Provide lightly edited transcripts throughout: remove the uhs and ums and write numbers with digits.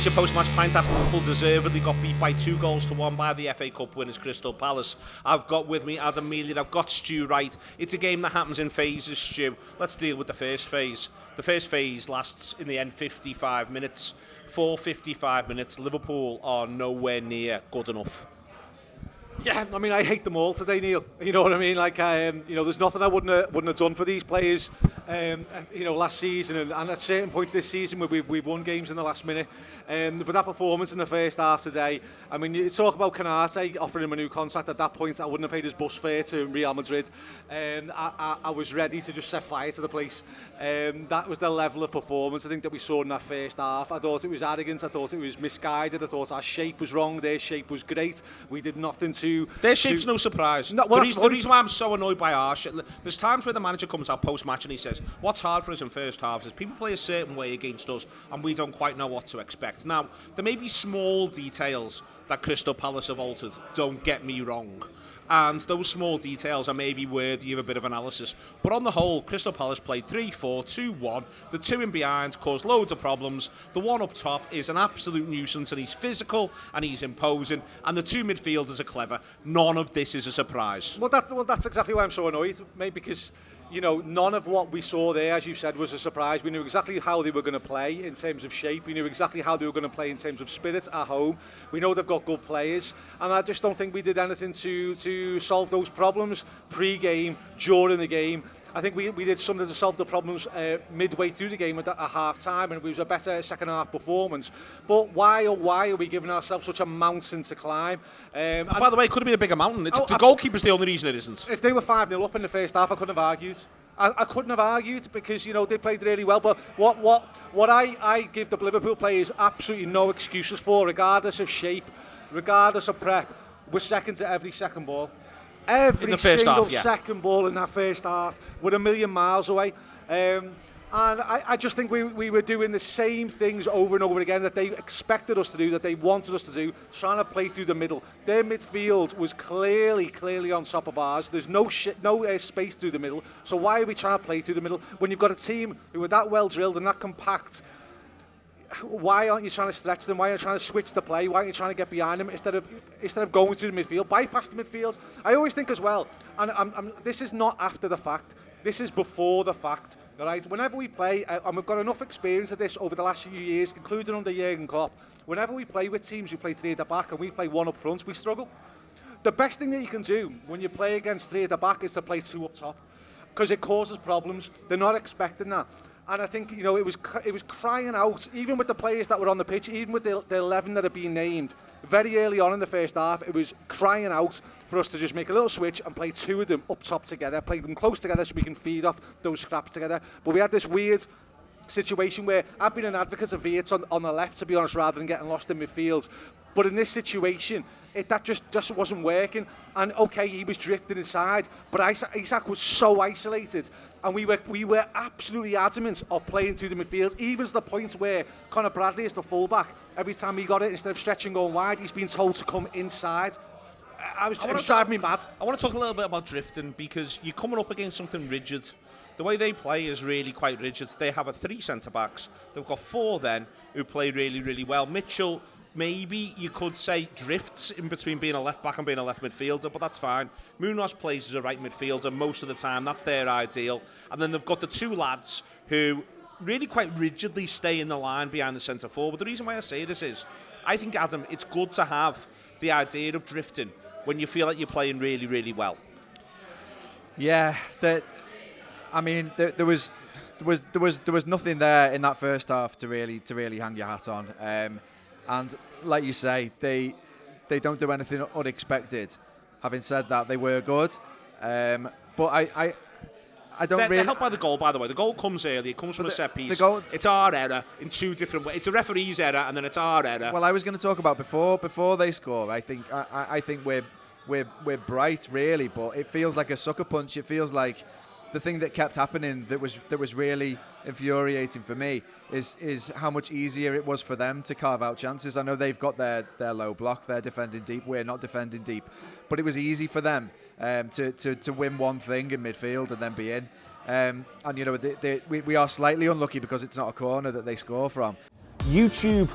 is your post-match pint after Liverpool deservedly got beat by 2-1 by the FA Cup winners Crystal Palace. I've got with me Adam Melia, I've got Stu Wright. It's a game that happens in phases, Stu. Let's deal with the first phase. The first phase lasts in the end 55 minutes. For 55 minutes, Liverpool are nowhere near good enough. Yeah, I mean, I hate them all today, Neil. You know what I mean? Like, there's nothing I wouldn't have done for these players, last season and at certain points this season where we've won games in the last minute. But that performance in the first half today, I mean, you talk about Canate offering him a new contract. At that point, I wouldn't have paid his bus fare to Real Madrid. I was ready to just set fire to the place. That was the level of performance I think that we saw in that first half. I thought it was arrogant. I thought it was misguided. I thought our shape was wrong. Their shape was great. We did nothing to... Their shape's no surprise. No, well, the reason why I'm so annoyed by our shit, there's times where the manager comes out post-match and he says, what's hard for us in first halves is people play a certain way against us and we don't quite know what to expect. Now, there may be small details that Crystal Palace have altered, don't get me wrong. And those small details are maybe worthy of a bit of analysis. But on the whole, Crystal Palace played 3-4, 2-1. The two in behind caused loads of problems. The one up top is an absolute nuisance and he's physical and he's imposing. And the two midfielders are clever. None of this is a surprise. Well, that's exactly why I'm so annoyed, mate, because... You know, none of what we saw there, as you said, was a surprise. We knew exactly how they were going to play in terms of shape. We knew exactly how they were going to play in terms of spirit at home. We know they've got good players. And I just don't think we did anything to solve those problems pre-game, during the game. I think we did something to solve the problems midway through the game at half-time, and it was a better second-half performance. But why are we giving ourselves such a mountain to climb? And by the way, it could have been a bigger mountain. The goalkeeper's the only reason it isn't. If they were 5-0 up in the first half, I couldn't have argued. I couldn't have argued because, you know, they played really well. But what I give the Liverpool players absolutely no excuses for, regardless of shape, regardless of prep, we're second to every second ball. Every single second ball in that first half, we're a million miles away. And I just think we were doing the same things over and over again that they expected us to do, that they wanted us to do, trying to play through the middle. Their midfield was clearly on top of ours. There's no space through the middle. So why are we trying to play through the middle when you've got a team who are that well drilled and that compact? Why aren't you trying to stretch them? Why aren't you trying to switch the play? Why aren't you trying to get behind them instead of going through the midfield, bypass the midfield? I always think as well, and this is not after the fact, this is before the fact, right? Whenever we play, and we've got enough experience of this over the last few years, including under Jurgen Klopp, whenever we play with teams who play three at the back and we play one up front, we struggle. The best thing that you can do when you play against three at the back is to play two up top, because it causes problems. They're not expecting that. And I think, you know, it was crying out, even with the players that were on the pitch, even with the 11 that had been named, very early on in the first half, it was crying out for us to just make a little switch and play two of them up top together, play them close together so we can feed off those scraps together. But we had this weird situation where I've been an advocate of Wright on the left, to be honest, rather than getting lost in midfield. But in this situation, that just wasn't working. And okay, he was drifting inside, but Isaac was so isolated, and we were absolutely adamant of playing through the midfield, even to the point where Conor Bradley is the fullback. Every time he got it, instead of stretching going wide, he's been told to come inside. It was driving me mad. I want to talk a little bit about drifting, because you're coming up against something rigid. The way they play is really quite rigid. They have a 3 centre-backs. They've got 4 then who play really, really well. Mitchell, maybe you could say, drifts in between being a left-back and being a left midfielder, but that's fine. Munoz plays as a right midfielder most of the time. That's their ideal. And then they've got the 2 lads who really quite rigidly stay in the line behind the centre-forward. The reason why I say this is, I think, Adam, it's good to have the idea of drifting when you feel like you're playing really, really well. Yeah, I mean, there was nothing there in that first half to really hang your hat on. And like you say, they don't do anything unexpected. Having said that, they were good. But I don't really... They're helped by the goal, by the way. The goal comes early. It comes from a set piece. It's our error in 2 different ways. It's a referee's error, and then it's our error. Well, I was going to talk about before they score. I think we're bright, really, but it feels like a sucker punch. It feels like the thing that kept happening that was really infuriating for me is how much easier it was for them to carve out chances. I know they've got their low block, they're defending deep, we're not defending deep, but it was easy for them to win one thing in midfield and then be in. And you know we are slightly unlucky because it's not a corner that they score from. YouTube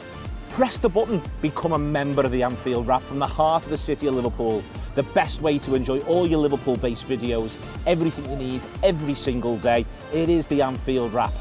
Press the button, become a member of the Anfield Wrap from the heart of the city of Liverpool. The best way to enjoy all your Liverpool-based videos, everything you need, every single day. It is the Anfield Wrap.